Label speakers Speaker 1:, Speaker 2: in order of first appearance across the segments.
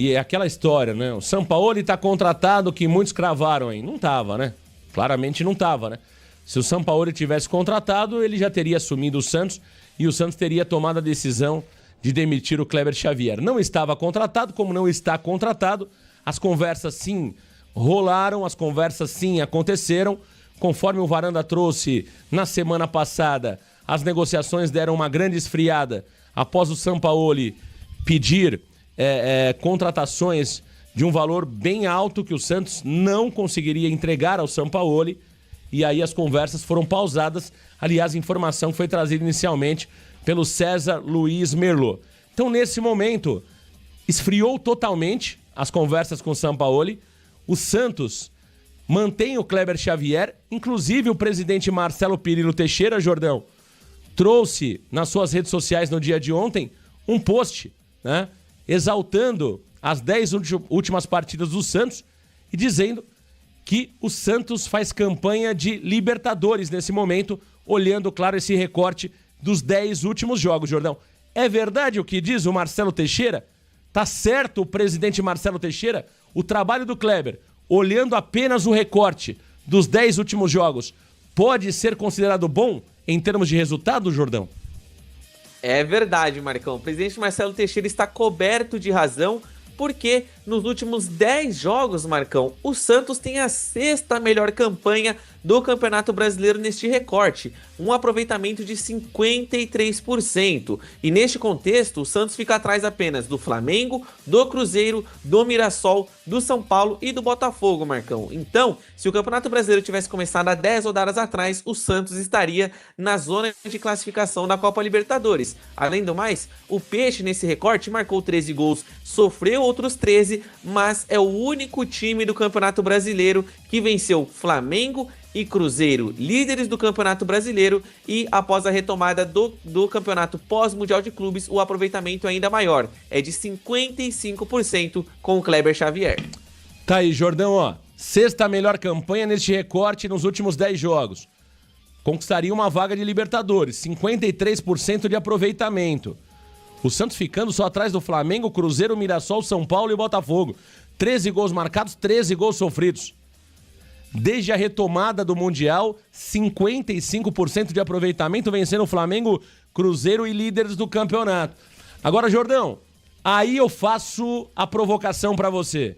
Speaker 1: E é aquela história, né? O Sampaoli tá contratado que muitos cravaram aí. Não tava, né? Claramente não tava, né? Se o Sampaoli tivesse contratado, ele já teria assumido o Santos e o Santos teria tomado a decisão de demitir o Kleber Xavier. Não estava contratado, como não está contratado, as conversas sim rolaram, as conversas sim aconteceram. Conforme o Varanda trouxe na semana passada, as negociações deram uma grande esfriada após o Sampaoli pedir contratações de um valor bem alto que o Santos não conseguiria entregar ao Sampaoli. E aí as conversas foram pausadas. Aliás, a informação foi trazida inicialmente pelo César Luiz Merlot. Então, nesse momento, esfriou totalmente as conversas com o Sampaoli. O Santos mantém o Kleber Xavier. Inclusive, o presidente Marcelo Pirillo Teixeira, Jordão, trouxe nas suas redes sociais no dia de ontem um post, né, exaltando as 10 últimas partidas do Santos e dizendo que o Santos faz campanha de Libertadores nesse momento, olhando, claro, esse recorte dos 10 últimos jogos, Jordão. É verdade o que diz o Marcelo Teixeira? Tá certo o presidente Marcelo Teixeira? O trabalho do Kleber, olhando apenas o recorte dos 10 últimos jogos, pode ser considerado bom em termos de resultado, Jordão?
Speaker 2: É verdade, Marcão. O presidente Marcelo Teixeira está coberto de razão, porque nos últimos 10 jogos, Marcão, o Santos tem a 6ª melhor campanha do Campeonato Brasileiro neste recorte, um aproveitamento de 53%. E neste contexto, o Santos fica atrás apenas do Flamengo, do Cruzeiro, do Mirassol, do São Paulo e do Botafogo, Marcão. Então, se o Campeonato Brasileiro tivesse começado há 10 rodadas atrás, o Santos estaria na zona de classificação da Copa Libertadores. Além do mais, o Peixe nesse recorte marcou 13 gols, sofreu outros 13, mas é o único time do Campeonato Brasileiro que venceu Flamengo e Cruzeiro, líderes do Campeonato Brasileiro, e após a retomada do campeonato pós-mundial de clubes, o aproveitamento é ainda maior, é de 55% com o Kleber Xavier.
Speaker 1: Tá aí, Jordão, ó, 6ª melhor campanha neste recorte nos últimos 10 jogos. Conquistaria uma vaga de Libertadores, 53% de aproveitamento. O Santos ficando só atrás do Flamengo, Cruzeiro, Mirassol, São Paulo e Botafogo. 13 gols marcados, 13 gols sofridos. Desde a retomada do Mundial, 55% de aproveitamento, vencendo o Flamengo, Cruzeiro e líderes do campeonato. Agora, Jordão, aí eu faço a provocação pra você.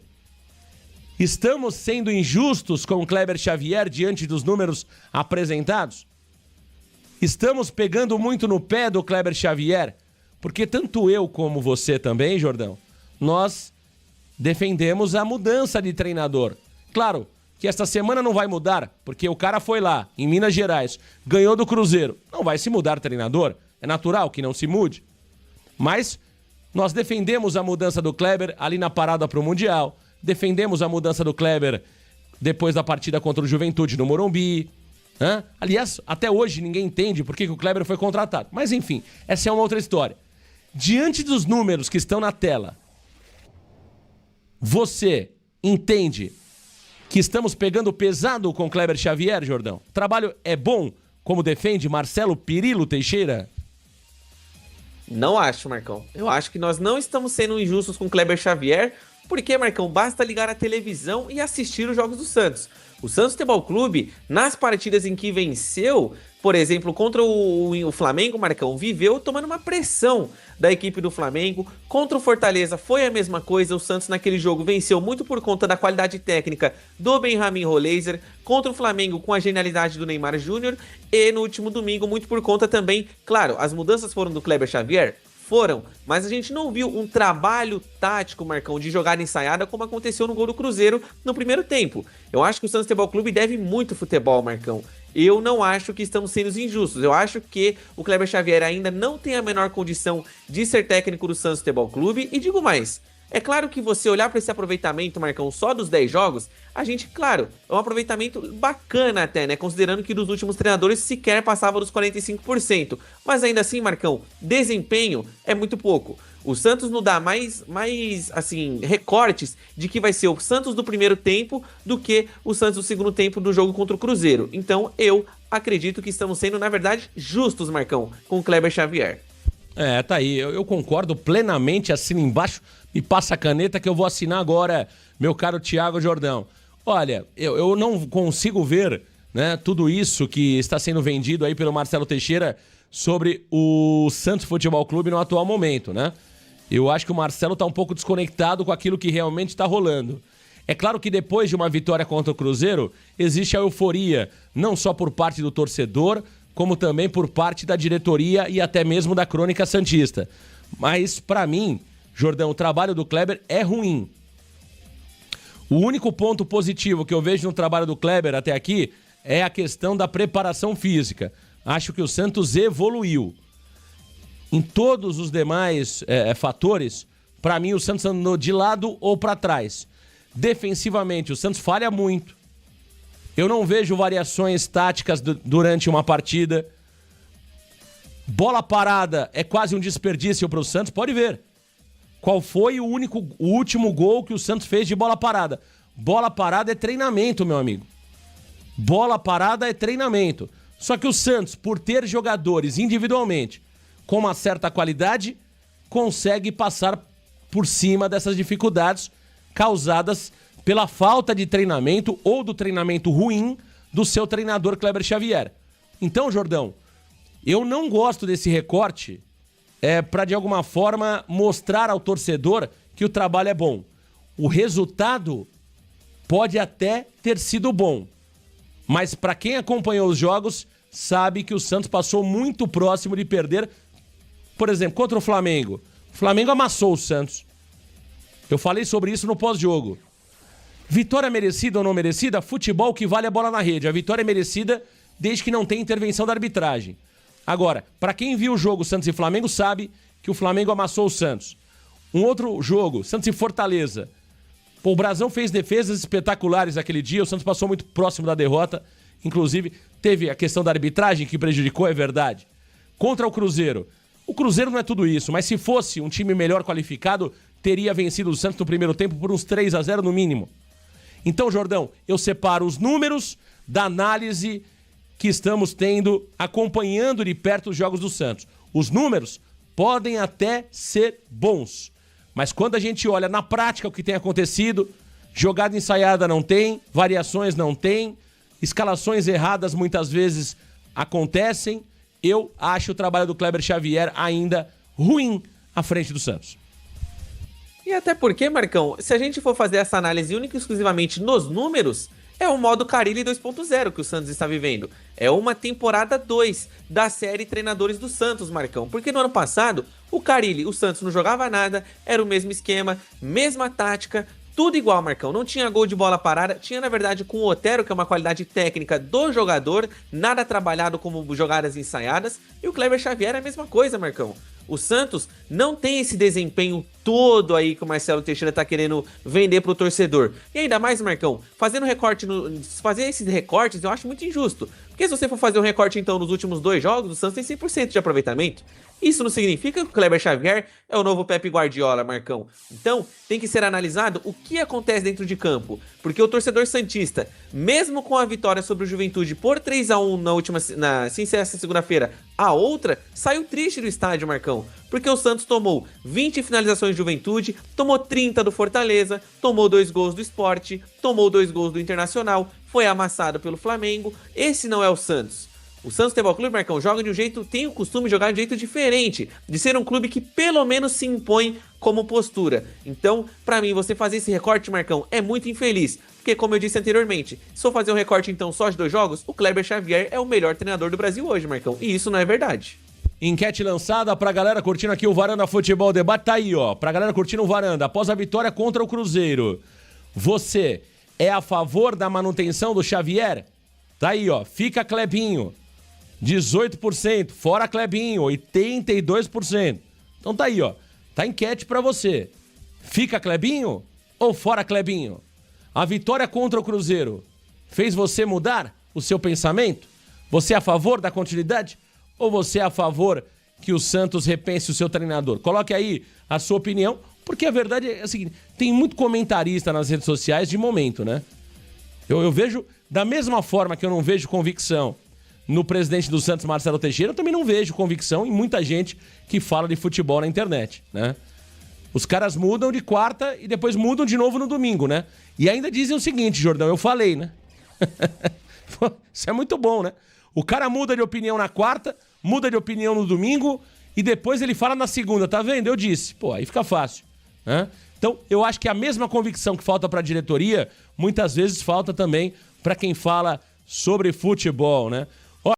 Speaker 1: Estamos sendo injustos com o Kleber Xavier diante dos números apresentados? Estamos pegando muito no pé do Kleber Xavier? Porque tanto eu como você também, Jordão, nós defendemos a mudança de treinador. Claro que esta semana não vai mudar, porque o cara foi lá, em Minas Gerais, ganhou do Cruzeiro. Não vai se mudar treinador, é natural que não se mude. Mas nós defendemos a mudança do Kleber ali na parada para o Mundial, defendemos a mudança do Kleber depois da partida contra o Juventude no Morumbi. Aliás, até hoje ninguém entende por que o Kleber foi contratado. Mas enfim, essa é uma outra história. Diante dos números que estão na tela, você entende que estamos pegando pesado com Kleber Xavier, Jordão? O trabalho é bom, como defende Marcelo Pirillo Teixeira?
Speaker 2: Não acho, Marcão. Eu acho que nós não estamos sendo injustos com Kleber Xavier, porque, Marcão, basta ligar a televisão e assistir os jogos do Santos. O Santos Futebol Clube, nas partidas em que venceu, por exemplo, contra o Flamengo, Marcão, viveu tomando uma pressão da equipe do Flamengo. Contra o Fortaleza foi a mesma coisa, o Santos naquele jogo venceu muito por conta da qualidade técnica do Benjamin Roleiser. Contra o Flamengo com a genialidade do Neymar Júnior. E no último domingo muito por conta também, claro, as mudanças foram do Kleber Xavier? Foram, mas a gente não viu um trabalho tático, Marcão, de jogada ensaiada como aconteceu no gol do Cruzeiro no primeiro tempo. Eu acho que o Santos Futebol Clube deve muito futebol, Marcão. Eu não acho que estamos sendo injustos. Eu acho que o Kleber Xavier ainda não tem a menor condição de ser técnico do Santos Futebol Clube. E digo mais, é claro que você olhar para esse aproveitamento, Marcão, só dos 10 jogos, a gente, claro, é um aproveitamento bacana até, né? Considerando que dos últimos treinadores sequer passava dos 45%. Mas ainda assim, Marcão, desempenho é muito pouco. O Santos não dá mais assim, recortes de que vai ser o Santos do primeiro tempo do que o Santos do segundo tempo do jogo contra o Cruzeiro. Então, eu acredito que estamos sendo, na verdade, justos, Marcão, com o Kleber Xavier.
Speaker 1: Tá aí, eu concordo plenamente, assino embaixo, Me passa a caneta que eu vou assinar agora, meu caro Thiago Jordão. Olha, eu não consigo ver, né, tudo isso que está sendo vendido aí pelo Marcelo Teixeira sobre o Santos Futebol Clube no atual momento, né? Eu acho que o Marcelo está um pouco desconectado com aquilo que realmente está rolando. É claro que depois de uma vitória contra o Cruzeiro, existe a euforia, não só por parte do torcedor, como também por parte da diretoria e até mesmo da Crônica Santista. Mas, para mim, Jordão, o trabalho do Kleber é ruim. O único ponto positivo que eu vejo no trabalho do Kleber até aqui é a questão da preparação física. Acho que o Santos evoluiu. Em todos os demais fatores, para mim o Santos andou de lado ou para trás. Defensivamente, o Santos falha muito. Eu não vejo variações táticas durante uma partida. Bola parada é quase um desperdício para o Santos, pode ver. Qual foi o último gol que o Santos fez de bola parada? Bola parada é treinamento, meu amigo. Bola parada é treinamento. Só que o Santos, por ter jogadores individualmente com uma certa qualidade, consegue passar por cima dessas dificuldades causadas pela falta de treinamento ou do treinamento ruim do seu treinador Kleber Xavier. Então, Jordão, eu não gosto desse recorte para, de alguma forma, mostrar ao torcedor que o trabalho é bom. O resultado pode até ter sido bom, mas para quem acompanhou os jogos, sabe que o Santos passou muito próximo de perder. Por exemplo, contra o Flamengo. O Flamengo amassou o Santos. Eu falei sobre isso no pós-jogo. Vitória merecida ou não merecida? Futebol que vale a bola na rede. A vitória é merecida desde que não tenha intervenção da arbitragem. Agora, para quem viu o jogo Santos e Flamengo, sabe que o Flamengo amassou o Santos. Um outro jogo, Santos e Fortaleza. O Brasão fez defesas espetaculares aquele dia, o Santos passou muito próximo da derrota. Inclusive, teve a questão da arbitragem que prejudicou, é verdade. Contra o Cruzeiro. O Cruzeiro não é tudo isso, mas se fosse um time melhor qualificado, teria vencido o Santos no primeiro tempo por uns 3-0 no mínimo. Então, Jordão, eu separo os números da análise que estamos tendo, acompanhando de perto os jogos do Santos. Os números podem até ser bons, mas quando a gente olha na prática o que tem acontecido, jogada ensaiada não tem, variações não tem, escalações erradas muitas vezes acontecem, eu acho o trabalho do Kleber Xavier ainda ruim à frente do Santos.
Speaker 2: E até porque, Marcão, se a gente for fazer essa análise única e exclusivamente nos números, é o modo Carille 2.0 que o Santos está vivendo. É uma temporada 2 da série Treinadores do Santos, Marcão. Porque no ano passado, o Carille, o Santos não jogava nada, era o mesmo esquema, mesma tática, tudo igual, Marcão. Não tinha gol de bola parada, tinha na verdade com o Otero, que é uma qualidade técnica do jogador, nada trabalhado como jogadas ensaiadas, e o Kleber Xavier é a mesma coisa, Marcão. O Santos não tem esse desempenho todo aí que o Marcelo Teixeira tá querendo vender pro torcedor. E ainda mais, Marcão, fazer esses recortes eu acho muito injusto. Porque se você for fazer um recorte então nos últimos 2 jogos, o Santos tem 100% de aproveitamento. Isso não significa que o Kleber Xavier é o novo Pepe Guardiola, Marcão. Então, tem que ser analisado o que acontece dentro de campo. Porque o torcedor santista, mesmo com a vitória sobre o Juventude por 3-1 sem ser essa segunda-feira, a outra, saiu triste do estádio, Marcão. Porque o Santos tomou 20 finalizações de Juventude, tomou 30 do Fortaleza, tomou 2 gols do Sport, tomou 2 gols do Internacional, foi amassado pelo Flamengo. Esse não é o Santos. O Santos Futebol Clube, Marcão, joga de um jeito, tem o costume de jogar de um jeito diferente, de ser um clube que pelo menos se impõe como postura. Então, pra mim, você fazer esse recorte, Marcão, é muito infeliz. Porque, como eu disse anteriormente, se eu fazer um recorte então só de 2 jogos, o Kleber Xavier é o melhor treinador do Brasil hoje, Marcão. E isso não é verdade.
Speaker 1: Enquete lançada pra galera curtindo aqui o Varanda Futebol Debate, tá aí, ó. Pra galera curtindo o Varanda, após a vitória contra o Cruzeiro, você é a favor da manutenção do Xavier? Tá aí, ó. Fica Clebinho, 18%. Fora Clebinho, 82%. Então tá aí, ó. Tá enquete pra você. Fica Clebinho ou fora Clebinho? A vitória contra o Cruzeiro fez você mudar o seu pensamento? Você é a favor da continuidade? Ou você é a favor que o Santos repense o seu treinador? Coloque aí a sua opinião, porque a verdade é a seguinte, tem muito comentarista nas redes sociais de momento, né? Eu vejo, da mesma forma que eu não vejo convicção no presidente do Santos, Marcelo Teixeira, eu também não vejo convicção em muita gente que fala de futebol na internet, né? Os caras mudam de quarta e depois mudam de novo no domingo, né? E ainda dizem o seguinte, Jordão, eu falei, né? Isso é muito bom, né? O cara muda de opinião na quarta, muda de opinião no domingo e depois ele fala na segunda, tá vendo? Eu disse. Pô, aí fica fácil, né? Então, eu acho que a mesma convicção que falta pra diretoria, muitas vezes falta também pra quem fala sobre futebol, né?